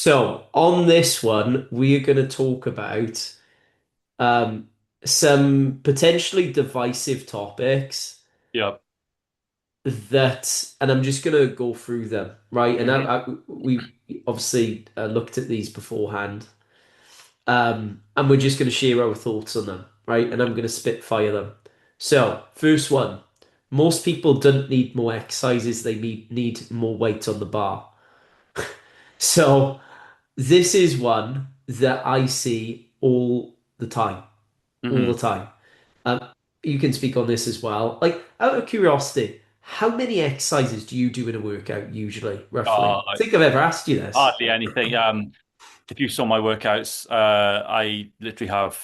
So on this one, we are going to talk about um, some potentially divisive topics Yep. and I'm just going to go through them, right? And Hmm. we obviously looked at these beforehand, and we're just going to share our thoughts on them, right? And I'm going to spitfire them. So, first one, most people don't need more exercises; they need more weight on the bar. So, this is one that I see all the time. All the Hmm. time. Um, you can speak on this as well. Like, out of curiosity, how many exercises do you do in a workout usually, roughly? I Like think I've ever asked you this. hardly anything. If you saw my workouts, I literally have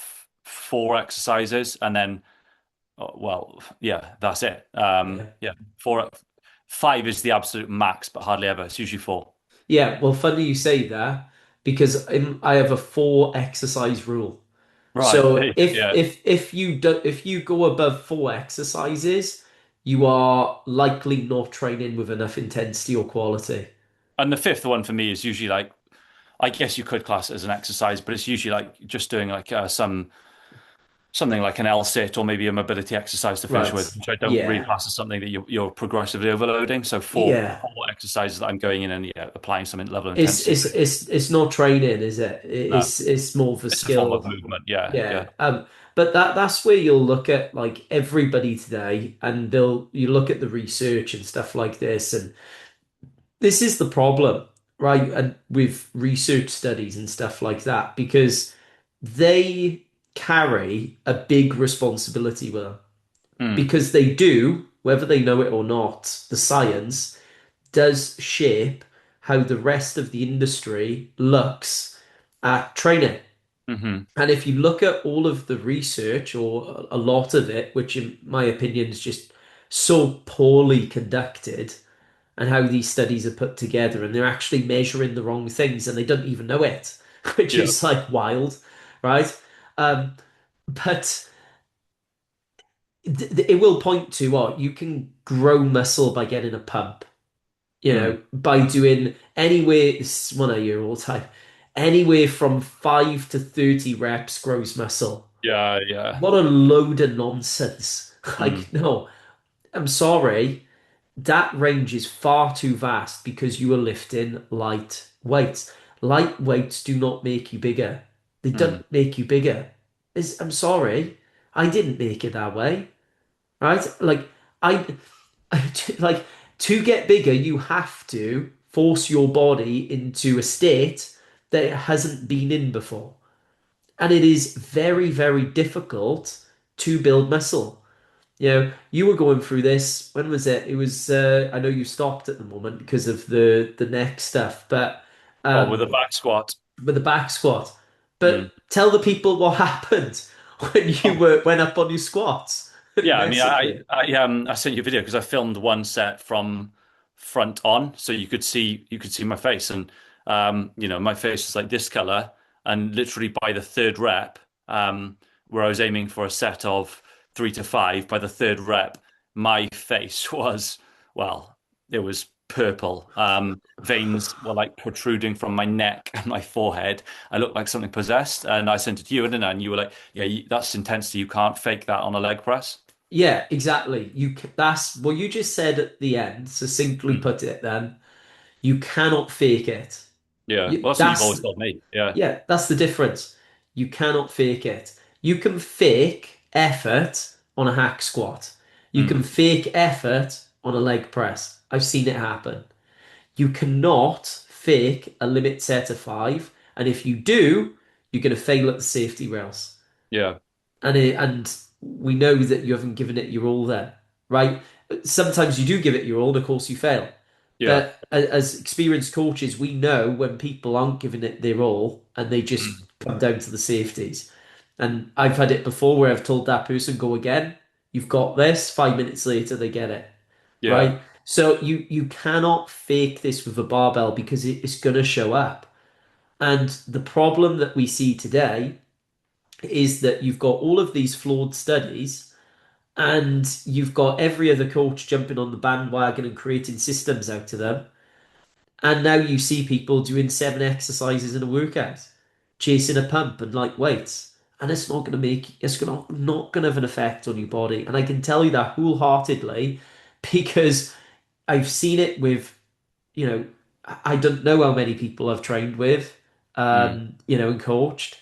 four exercises, and then, well, yeah, that's it. Yeah. Yeah, four, five is the absolute max, but hardly ever. It's usually four. Yeah, well, funny you say that because I have a four exercise rule. Right. So Yeah. if you go above four exercises, you are likely not training with enough intensity or quality. And the fifth one for me is usually like, I guess you could class it as an exercise, but it's usually like just doing like something like an L sit or maybe a mobility exercise to finish Right. with, which I don't really Yeah. class as something that you're progressively overloading. So Yeah. four exercises that I'm going in and applying some level of It's intensity. it's it's it's not training, is it? No, It's more of a it's a form of skill. movement. Yeah, yeah. Yeah. But that's where you'll look at like everybody today and you look at the research and stuff like this, and this is the problem, right? And with research studies and stuff like that, because they carry a big responsibility with them. Mm, Because they do, whether they know it or not, the science does shape how the rest of the industry looks at training. hmm. And if you look at all of the research or a lot of it, which in my opinion is just so poorly conducted, and how these studies are put together, and they're actually measuring the wrong things and they don't even know it, which Yeah. is like wild, right? Um, but it will point to what you can grow muscle by getting a pump, Mm, by doing anywhere, this is one I hear all the time, anywhere from 5 to 30 reps grows muscle. yeah, yeah. What a load of nonsense. Mm, Like, no, I'm sorry. That range is far too vast because you are lifting light weights. Light weights do not make you bigger. They mm, don't make you bigger. I'm sorry. I didn't make it that way, right? I, like to get bigger, you have to force your body into a state that it hasn't been in before. And it is very, very difficult to build muscle. You were going through this. When was it? It was. I know you stopped at the moment because of the neck stuff, but oh, with um, a back squat. with the back squat. Mm. But tell the people what happened when you Oh, went up on your squats and yeah. I mean, messaged me. I sent you a video because I filmed one set from front on, so you could see my face, and my face is like this color, and literally by the third rep, where I was aiming for a set of 3 to 5, by the third rep, my face was, well, it was purple. Veins were like protruding from my neck and my forehead. I looked like something possessed, and I sent it to you, didn't I? And you were like, "Yeah, that's intensity. You can't fake that on a leg press." Yeah, exactly. That's what you just said at the end. Succinctly Mm. put it. Then you cannot fake it. Yeah, You, well, that's what you've that's always told me. Yeah. Yeah, that's the difference. You cannot fake it. You can fake effort on a hack squat. You can Mm. fake effort on a leg press. I've seen it happen. You cannot fake a limit set of five, and if you do, you're going to fail at the safety rails. Yeah. And we know that you haven't given it your all there, right? Sometimes you do give it your all, and of course you fail. Yeah. But as experienced coaches, we know when people aren't giving it their all and they just Mm. come down to the safeties. And I've had it before where I've told that person, go again, you've got this. 5 minutes later, they get it, Yeah. right? So you cannot fake this with a barbell because it's going to show up. And the problem that we see today is that you've got all of these flawed studies and you've got every other coach jumping on the bandwagon and creating systems out of them. And now you see people doing 7 exercises in a workout, chasing a pump and light weights. And it's not gonna have an effect on your body. And I can tell you that wholeheartedly because I've seen it with, you know, I don't know how many people I've trained with, Mm. and coached,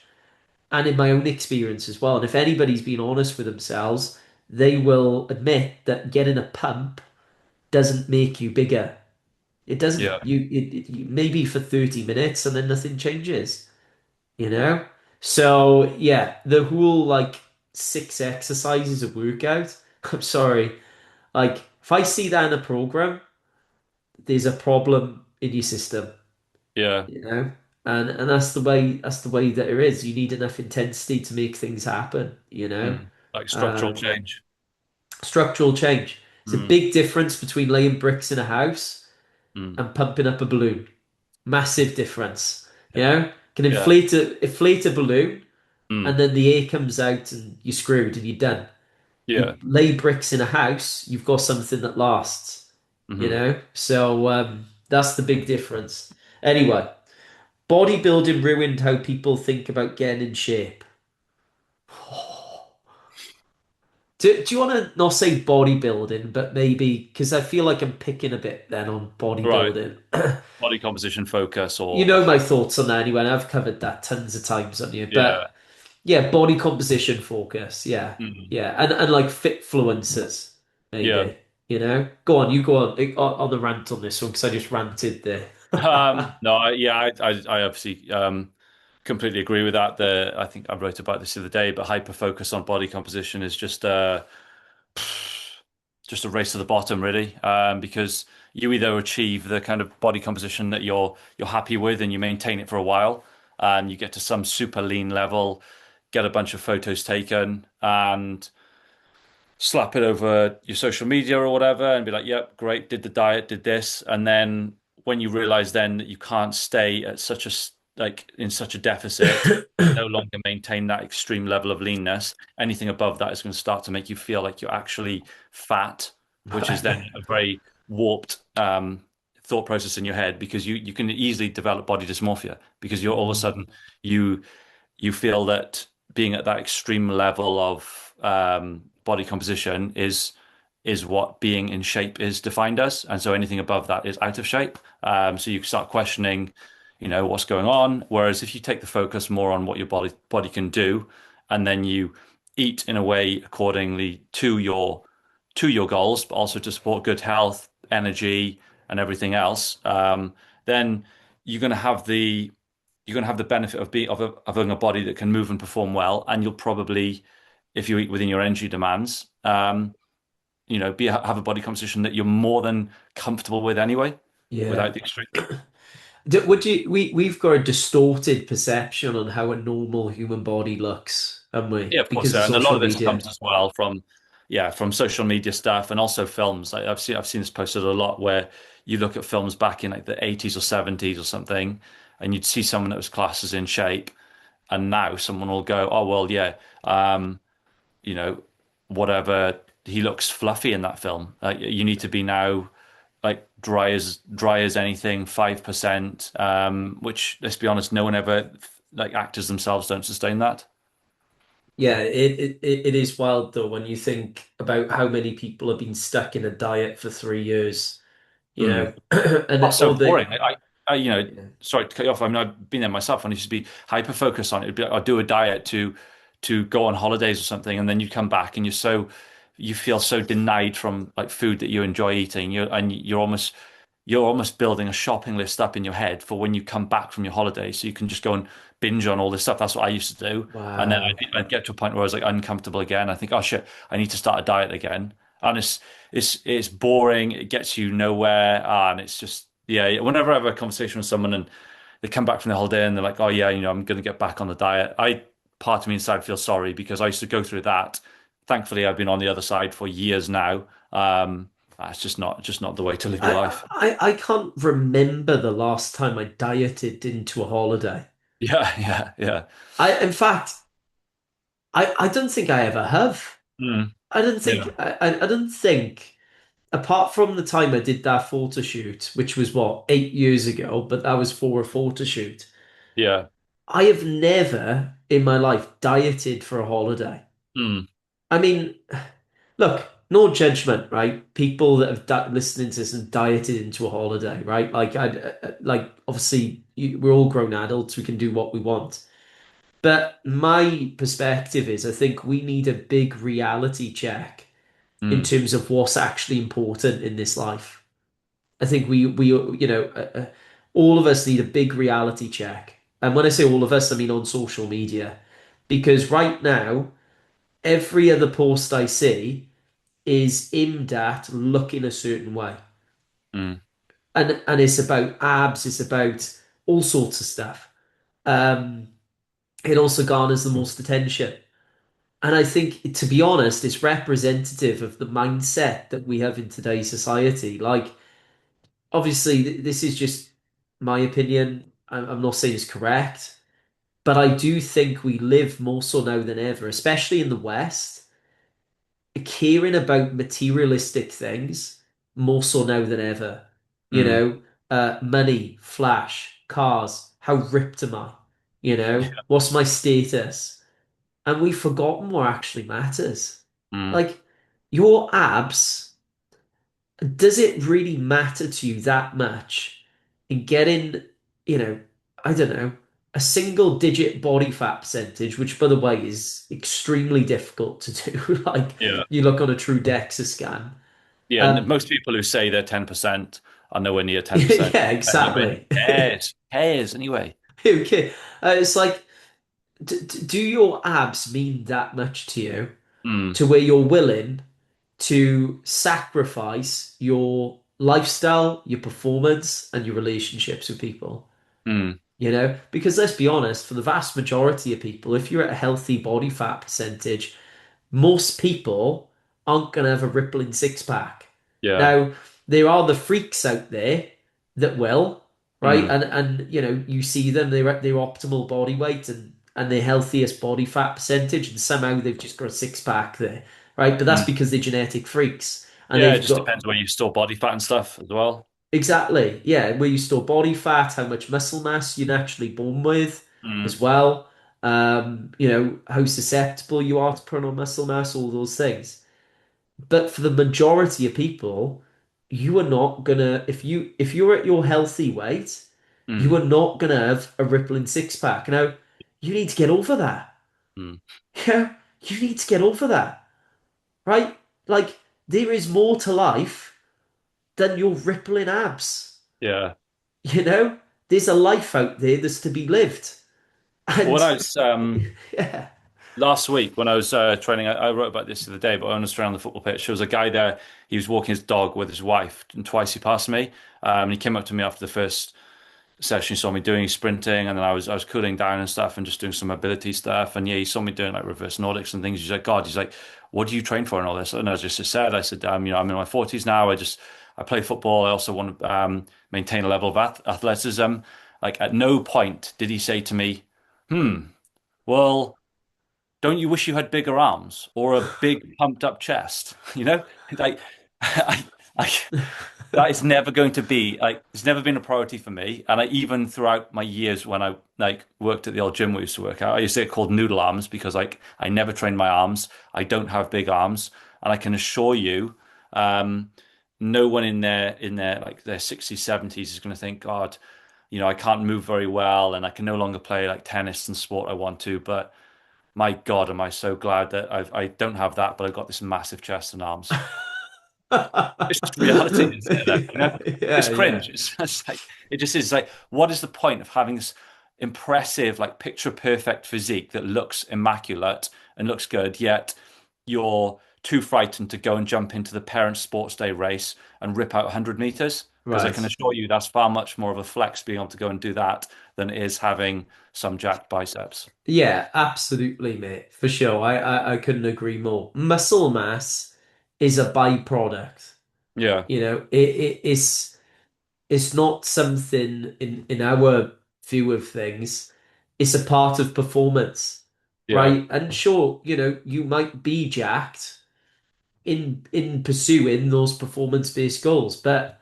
and in my own experience as well. And if anybody's been honest with themselves, they will admit that getting a pump doesn't make you bigger. It doesn't. Yeah. Maybe for 30 minutes and then nothing changes, you know? So yeah, the whole like 6 exercises a workout, I'm sorry. Like if I see that in a program, there's a problem in your system, Yeah. you know? And that's the way that it is. You need enough intensity to make things happen, you know? Mm. Like structural Um, change. Structural change. It's a Mm. big difference between laying bricks in a house Mm. and pumping up a balloon. Massive difference. You Yeah. know, can Yeah. inflate a balloon Mm. and then the air comes out and you're screwed and you're done. You Yeah. lay bricks in a house, you've got something that lasts, you Hmm. know? So that's the big difference. Anyway, bodybuilding ruined how people think about getting in shape. Do you want to not say bodybuilding, but maybe because I feel like I'm picking a bit then on Right. bodybuilding. Body composition focus You or know my thoughts on that anyway, and I've covered that tons of times on you. yeah. But yeah, body composition focus. Yeah. Mm. Yeah. And like fit fluencers, Yeah. maybe. You know? Go on, you go on the rant on this one because I just ranted there. No, I obviously completely agree with that. I think I wrote about this the other day, but hyper focus on body composition is just a race to the bottom, really. Because you either achieve the kind of body composition that you're happy with and you maintain it for a while, and you get to some super lean level, get a bunch of photos taken, and slap it over your social media or whatever and be like, yep, great, did the diet, did this. And then when you realize then that you can't stay at like in such a deficit, no longer maintain that extreme level of leanness, anything above that is going to start to make you feel like you're actually fat, which is then a very warped thought process in your head because you can easily develop body dysmorphia because you're all of a Mm, sudden you you feel that being at that extreme level of body composition is what being in shape is defined as, and so anything above that is out of shape. So you start questioning, what's going on. Whereas if you take the focus more on what your body can do, and then you eat in a way accordingly to your goals, but also to support good health, energy, and everything else, then you're going to have the you're going to have the benefit of having a body that can move and perform well, and you'll probably, if you eat within your energy demands, have a body composition that you're more than comfortable with anyway, yeah. without the extreme. Would you we've got a distorted perception on how a normal human body looks, haven't we? Yeah, of course, Because of and a lot social of this media. comes as well from social media stuff and also films. I've seen this posted a lot where you look at films back in like the 80s or 70s or something, and you'd see someone that was classed as in shape, and now someone will go, oh well, yeah, you know, whatever. He looks fluffy in that film. Like you need to be now like dry as anything, 5%. Which let's be honest, no one ever like actors themselves don't sustain that. Yeah, it is wild though when you think about how many people have been stuck in a diet for 3 years, you Mm. know, and Oh, so or the boring. Sorry to cut you off. I mean, I've been there myself, and I used to be hyper focused on it. It'd be like, I'd do a diet to go on holidays or something, and then you come back and you feel so denied from like food that you enjoy eating. You're almost building a shopping list up in your head for when you come back from your holiday, so you can just go and binge on all this stuff. That's what I used to do, and then wow. I'd get to a point where I was like uncomfortable again. I think, oh shit, I need to start a diet again, and it's boring. It gets you nowhere, and it's just yeah. Whenever I have a conversation with someone and they come back from the holiday and they're like, oh yeah, I'm going to get back on the diet. Part of me inside feels sorry because I used to go through that. Thankfully, I've been on the other side for years now. It's just not the way to live your life. I can't remember the last time I dieted into a holiday. Yeah, yeah, yeah. In fact, I don't think I ever have. Mm, I don't think yeah. I don't think. apart from the time I did that photo shoot, which was what, 8 years ago, but that was for a photo shoot. Yeah. I have never in my life dieted for a holiday. Mm. I mean, look, no judgment, right? People that have listening to this and dieted into a holiday, right? Like, like obviously we're all grown adults, we can do what we want. But my perspective is, I think we need a big reality check in Mm. terms of what's actually important in this life. I think all of us need a big reality check. And when I say all of us, I mean on social media, because right now, every other post I see is aimed at looking a certain way. Mm. And it's about abs, it's about all sorts of stuff. Um, it also garners the most attention. And I think, to be honest, it's representative of the mindset that we have in today's society. Like, obviously, this is just my opinion. I'm not saying it's correct, but I do think we live more so now than ever, especially in the West, caring about materialistic things more so now than ever. You Mm. know, money, flash, cars, how ripped am I? What's my status? And we've forgotten what actually matters. Mm. Like, your abs, does it really matter to you that much in getting, you know, I don't know, a single digit body fat percentage, which by the way is extremely difficult to do. Like, Yeah. you look on a true DEXA scan. Yeah. Um, Most people who say they're 10% are nowhere near 10%. yeah, Nowhere exactly. cares. Cares anyway. Okay. It's like, do your abs mean that much to you Mm. to where you're willing to sacrifice your lifestyle, your performance, and your relationships with people? Mm. Because let's be honest, for the vast majority of people, if you're at a healthy body fat percentage, most people aren't going to have a rippling six pack. Yeah. Now, there are the freaks out there that will, right? Mm. And you see them, they're at their optimal body weight and their healthiest body fat percentage, and somehow they've just got a six pack there, right? But that's Mm. because they're genetic freaks and Yeah. It they've just got depends where you store body fat and stuff as well. exactly, yeah, where you store body fat, how much muscle mass you're naturally born with Mm. as well. How susceptible you are to put on muscle mass, all those things. But for the majority of people, you are not gonna if you're at your healthy weight, you Mm. are not gonna have a rippling six pack. Now, you need to get over that. Mm. Yeah, you need to get over that, right? Like there is more to life than your rippling abs. Yeah. You know, there's a life out there that's to be lived. Well, when And I was yeah, last week when I was training, I wrote about this the other day, but when I was training on the football pitch, there was a guy there. He was walking his dog with his wife, and twice he passed me. And he came up to me after the first session. He saw me doing sprinting, and then I was cooling down and stuff, and just doing some mobility stuff. And yeah, he saw me doing like reverse Nordics and things. He's like, God, he's like, what do you train for and all this? And I just said, I'm in my 40s now. I play football. I also want to maintain a level of athleticism. Like at no point did he say to me, well, don't you wish you had bigger arms or a big pumped up chest? You know, like I, I, that is never going to be like it's never been a priority for me. And I even throughout my years when I like worked at the old gym we used to work out, I used to get called noodle arms because like I never trained my arms. I don't have big arms, and I can assure you, um, no one in their like their 60s, 70s is going to think, God, I can't move very well and I can no longer play like tennis and sport I want to, but my God, am I so glad that I don't have that, but I've got this massive chest and arms. It's just reality, isn't it? Though, it's yeah, yeah. cringe. It's just like it just is like, what is the point of having this impressive, like picture perfect physique that looks immaculate and looks good, yet you're too frightened to go and jump into the parent sports day race and rip out 100 meters? Because I can Right. assure you that's far much more of a flex being able to go and do that than it is having some jacked biceps. Yeah, absolutely, mate. For sure. I couldn't agree more. Muscle mass is a byproduct. Yeah, It's not something in our view of things. It's a part of performance, yeah. right? And sure, you might be jacked, in pursuing those performance-based goals, but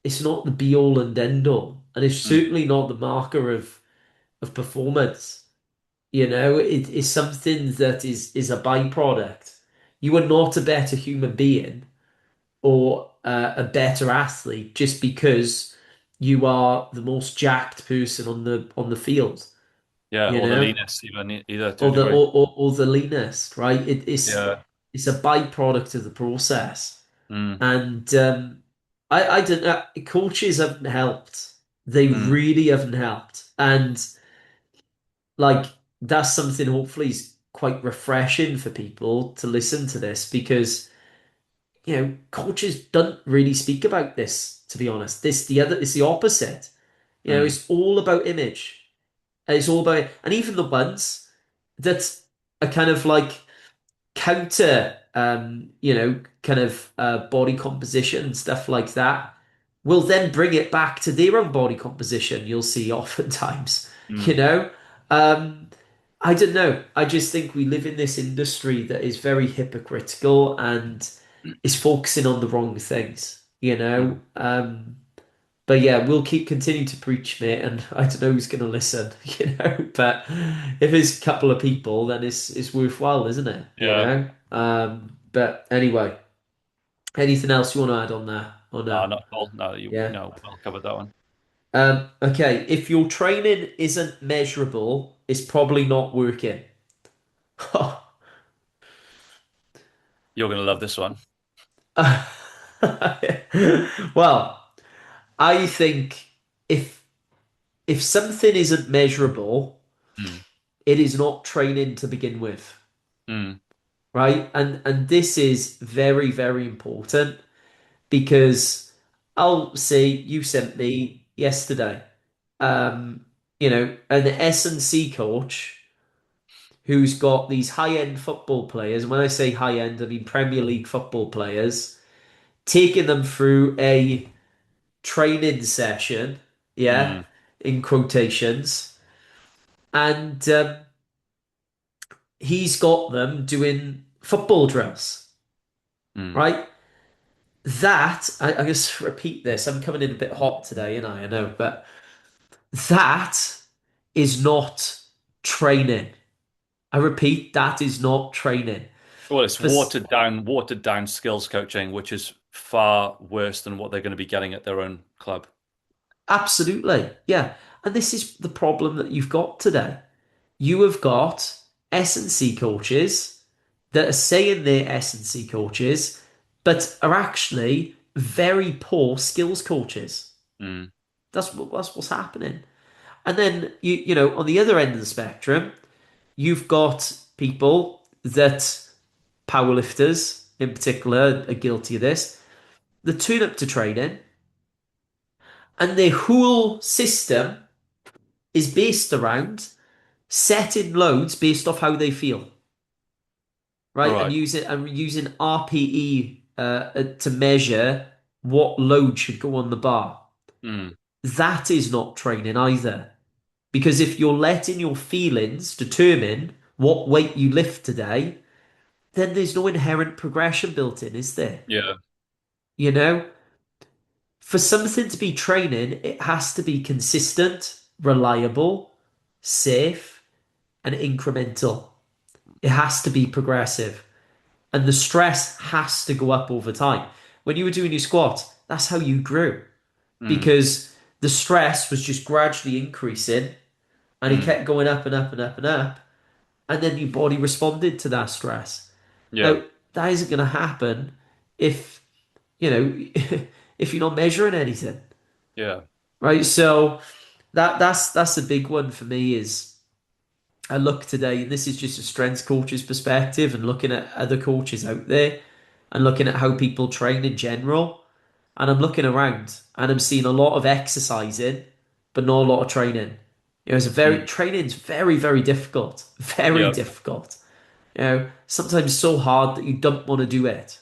it's not the be all and end all, and it's Mm. certainly not the marker of performance. You know, it is something that is a byproduct. You are not a better human being or a better athlete just because you are the most jacked person on the field, Yeah, you or the know, leanest, even either to a or the degree. or the leanest, right? Yeah. It's a byproduct of the process. Mm. And I don't know, coaches haven't helped. They Mm. really haven't helped. And like that's something hopefully is quite refreshing for people to listen to this because coaches don't really speak about this, to be honest. It's the opposite. Mm. It's all about image. And it's all about, and even the ones that are kind of like counter, kind of body composition and stuff like that, will then bring it back to their own body composition. You'll see oftentimes, you Mm. know. Um, I don't know. I just think we live in this industry that is very hypocritical and is focusing on the wrong things, you know. Mm. But yeah, we'll keep continuing to preach, mate, and I don't know who's going to listen, you know. But if it's a couple of people, then it's worthwhile, isn't it? You Yeah. know. But anyway, anything else you want to add on there? Or No, no? not at all. No, Yeah. well covered that one. Okay. If your training isn't measurable, it's probably not working. You're gonna love this one. Well, I think if if something isn't measurable, Mm. it is not training to begin with, Mm. right? And this is very, very important because I'll say you sent me yesterday, um, an S&C coach who's got these high-end football players. And when I say high-end, I mean Premier League football players, taking them through a training session, yeah, Mm. in quotations, and he's got them doing football drills, Mm. right? I just repeat this. I'm coming in a bit hot today, and I know, but that is not training. I repeat, that is not training. Well, it's For watered down skills coaching, which is far worse than what they're going to be getting at their own club. Absolutely, yeah. And this is the problem that you've got today. You have got S&C coaches that are saying they're S&C coaches, but are actually very poor skills coaches. Mm. That's what's happening. And then on the other end of the spectrum, you've got people that powerlifters in particular are guilty of this. They turn up to training and their whole system is based around setting loads based off how they feel, right? And Right. using RPE to measure what load should go on the bar. Mm. That is not training either. Because if you're letting your feelings determine what weight you lift today, then there's no inherent progression built in, is there? Yeah. You know, for something to be training, it has to be consistent, reliable, safe, and incremental. It has to be progressive. And the stress has to go up over time. When you were doing your squat, that's how you grew Mm. because the stress was just gradually increasing and it Mm. kept going up and up and up and up. And then your body responded to that stress. Yeah. Now, that isn't going to happen if, if you're not measuring anything, Yeah. right? So that's the big one for me is I look today, and this is just a strength coach's perspective and looking at other coaches out there and looking at how people train in general. And I'm looking around and I'm seeing a lot of exercising, but not a lot of training. Mm. Training's very, very difficult. Very Yeah. difficult. Sometimes so hard that you don't want to do it.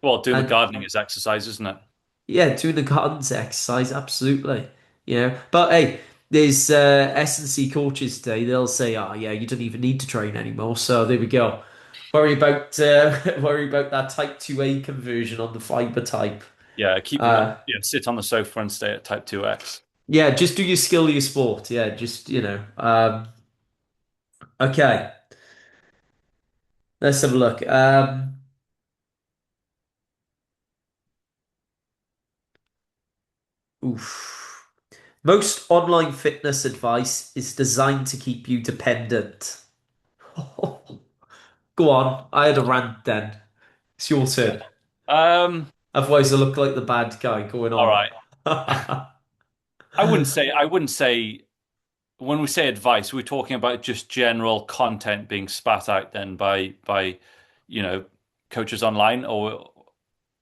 Well, doing the And gardening is exercise, isn't it? yeah, doing the gardens exercise, absolutely. But hey, there's S&C coaches today. They'll say, "Oh yeah, you don't even need to train anymore." So there we go. worry about that type 2A conversion on the fiber type. Yeah, Uh, sit on the sofa and stay at type 2X. yeah, just do your skill, your sport. Yeah, just okay, let's have a look. Oof. Most online fitness advice is designed to keep you dependent. Go on, I had a rant then. It's your turn. Um, Otherwise, I look like the bad guy going all on. right. I wouldn't say when we say advice, we're talking about just general content being spat out then by you know coaches online, or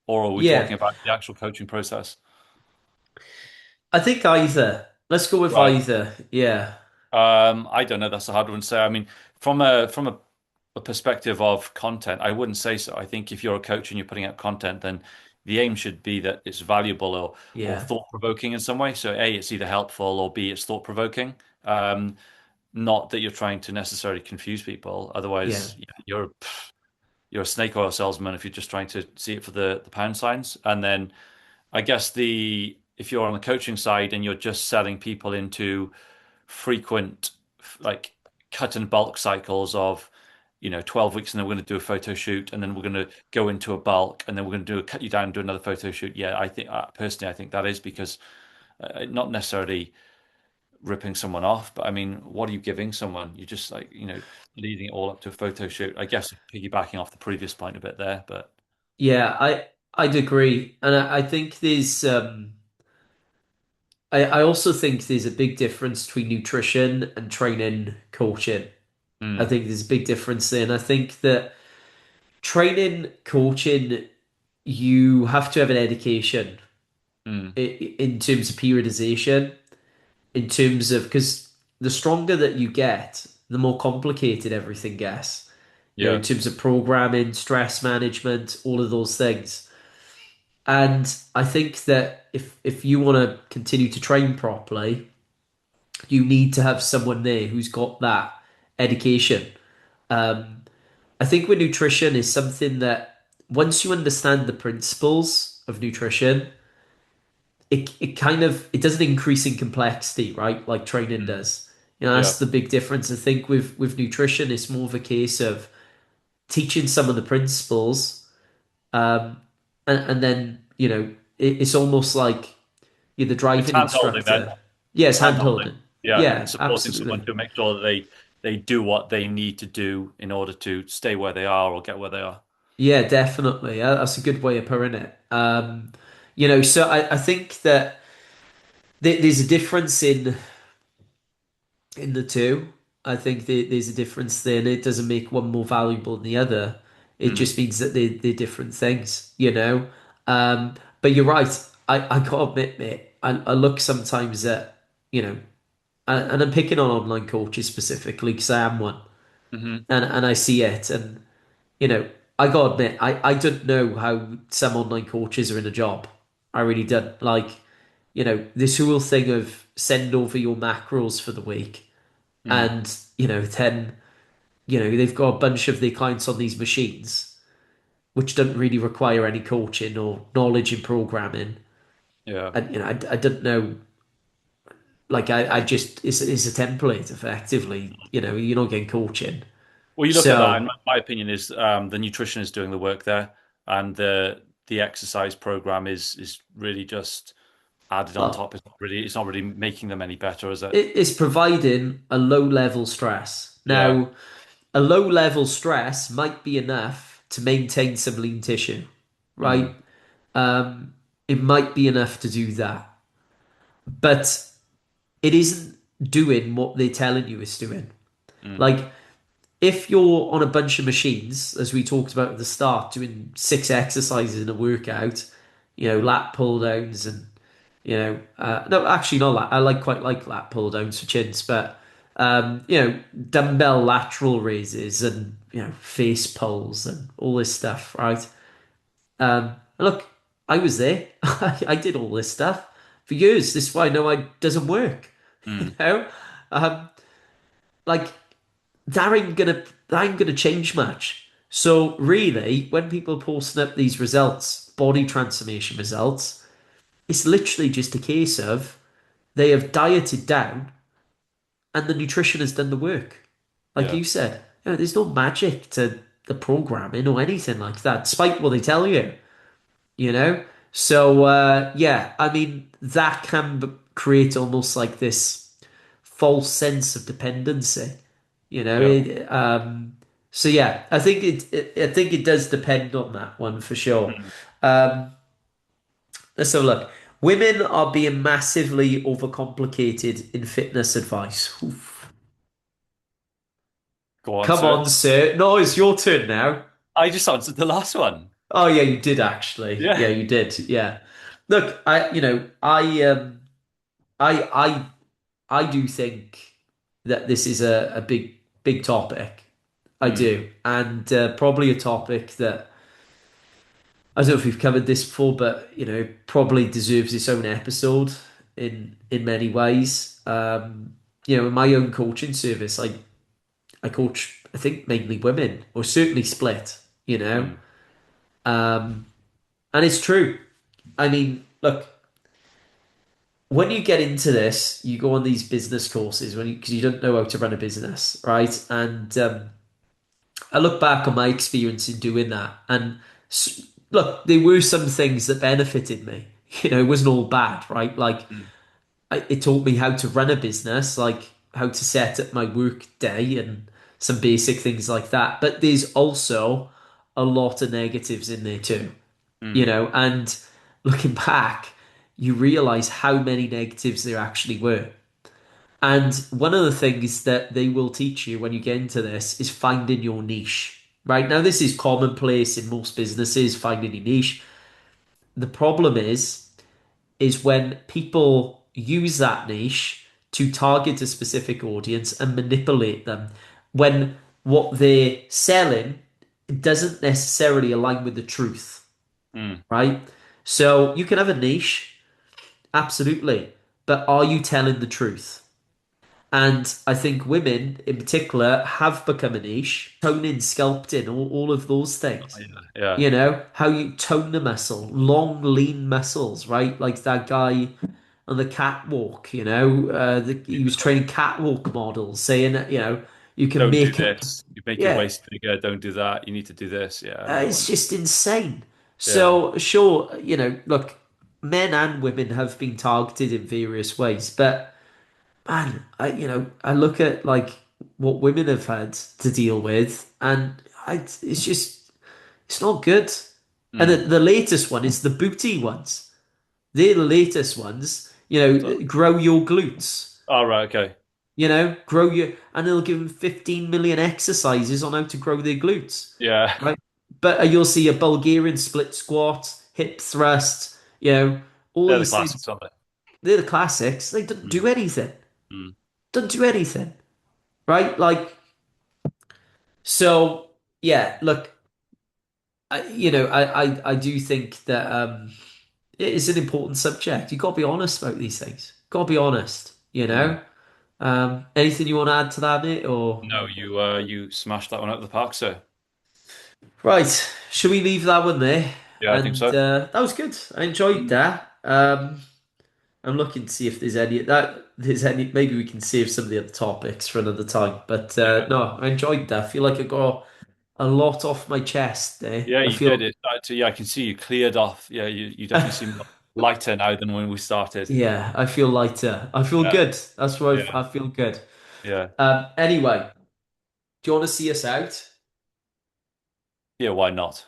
are we Yeah, talking about the actual coaching process? I think either. Let's go with Right. either. Yeah, I don't know. That's a hard one to say. I mean, from a perspective of content, I wouldn't say so. I think if you're a coach and you're putting out content, then the aim should be that it's valuable or yeah, thought provoking in some way. So A, it's either helpful or B, it's thought provoking. Not that you're trying to necessarily confuse people. yeah, Otherwise, you're a snake oil salesman if you're just trying to see it for the pound signs. And then I guess the if you're on the coaching side and you're just selling people into frequent like cut and bulk cycles of 12 weeks and then we're going to do a photo shoot and then we're going to go into a bulk and then we're going to do a cut you down and do another photo shoot. Yeah, I think personally I think that is because not necessarily ripping someone off, but I mean, what are you giving someone? You're just like, leading it all up to a photo shoot. I guess piggybacking off the previous point a bit there, but yeah. I'd agree, and I think I also think there's a big difference between nutrition and training coaching. I mm, think there's a big difference there, and I think that training coaching you have to have an education mm, in terms of periodization, in terms of because the stronger that you get, the more complicated everything gets. In yeah, terms of programming, stress management, all of those things. And I think that if you want to continue to train properly, you need to have someone there who's got that education. Um, I think with nutrition is something that once you understand the principles of nutrition, it kind of it doesn't increase in complexity, right? Like training mm, does. yeah, That's the big difference. I think with nutrition, it's more of a case of teaching some of the principles, um, and then it's almost like you're the it's driving hand holding then. instructor. Yes, It's hand hand holding. holding. Yeah, and Yeah, supporting someone absolutely. to make sure that they do what they need to do in order to stay where they are or get where they are. Yeah, definitely. That's a good way of putting it. So I think that there's a difference in the two. I think there's a difference there, and it doesn't make one more valuable than the other. It Mm, just means that they're different things. But you're right. I gotta admit, mate, I look sometimes at, you know, and I'm picking on online coaches specifically because I am one, hmm and I see it, and you know, I gotta admit, I don't know how some online coaches are in a job. I really don't. Like, this whole thing of send over your macros for the week, mm, and then they've got a bunch of their clients on these machines which don't really require any coaching or knowledge in programming, yeah. and I don't know, like I just it's a template effectively. You're not getting coaching. Well, you look at that, and So my opinion is the nutrition is doing the work there, and the exercise program is really just added on well, top. It's not really making them any better, is it? it's providing a low level stress. Yeah. Now, a low level stress might be enough to maintain some lean tissue, right? Mm, It might be enough to do that, but it isn't doing what they're telling you it's doing. mm, Like, if you're on a bunch of machines, as we talked about at the start, doing 6 exercises in a workout, lat pull downs and, no, actually not lat. Quite like lat pull downs for chins, but, dumbbell lateral raises and, face pulls and all this stuff, right? Look, I was there. I did all this stuff for years. This is why I know it doesn't work. You mm, know, um, like that ain't gonna change much. So really, when people are posting up these results, body transformation results, it's literally just a case of they have dieted down and the nutrition has done the work. Like Yeah. you said, there's no magic to the programming or anything like that, despite what they tell you, you know? So, yeah, I mean, that can create almost like this false sense of dependency, you know? Yeah. So yeah, I think it does depend on that one for sure. Mm. Um, let's have a look. Women are being massively overcomplicated in fitness advice. Oof. Go on, Come sir. on, sir. No, it's your turn now. I just answered the last one. Oh yeah, you did actually. Yeah, Yeah. you did. Yeah. Look, I I do think that this is a big topic. I Mm. do. And probably a topic that I don't know if we've covered this before, but probably deserves its own episode in many ways. In my own coaching service, I coach, I think mainly women, or certainly split, you know. Mm. Um, and it's true. I mean, look, when you get into this, you go on these business courses because you don't know how to run a business, right? And I look back on my experience in doing that, and look, there were some things that benefited me. It wasn't all bad, right? Like Mm. it taught me how to run a business, like how to set up my work day and some basic things like that. But there's also a lot of negatives in there too, Mm. and looking back, you realize how many negatives there actually were. And one of the things that they will teach you when you get into this is finding your niche. Right now, this is commonplace in most businesses, finding your niche. The problem is when people use that niche to target a specific audience and manipulate them when what they're selling doesn't necessarily align with the truth, Mm. right? So you can have a niche, absolutely, but are you telling the truth? And I think women in particular have become a niche, toning, sculpting, all of those things. Yeah. Yeah. How you tone the muscle, long, lean muscles, right? Like that guy on the catwalk, he was training catwalk models, saying that, you can Don't do make it. this. You make your Yeah, waist bigger. Don't do that. You need to do this. Yeah, I know. it's just insane. Yeah. So, sure, look, men and women have been targeted in various ways, but man, I look at like what women have had to deal with, and it's just it's not good. And Mm. the latest one is the booty ones. They're the latest ones. So, Grow your glutes. all right. Okay. Grow your, and they'll give them 15 million exercises on how to grow their glutes, Yeah. right? But you'll see a Bulgarian split squat, hip thrust, all They're the these classics things. of it. They're the classics. They don't do Mm. anything. Mm. Don't do anything, right? Like, so yeah, look, I do think that it is an important subject. You've got to be honest about these things. Got to be honest. Mm. Anything you want to add to that, mate? Or No, you smashed that one out of the park, sir. right, should we leave that one there? Yeah, I think And so. that was good. I enjoyed Mm. that. I'm looking to see if there's any. Maybe we can save some of the other topics for another time. But Yeah. no, I enjoyed that. I feel like I got a lot off my chest there. Yeah, I you did feel, it. Yeah, I can see you cleared off. Yeah, you definitely seem lighter now than when we started. yeah, I feel lighter. I feel Yeah. good. That's why Yeah. I feel good. Yeah. Anyway, do you want to see us out? Yeah, why not?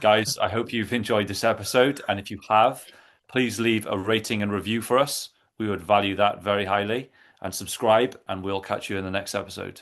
Guys, I hope you've enjoyed this episode. And if you have, please leave a rating and review for us. We would value that very highly. And subscribe, and we'll catch you in the next episode.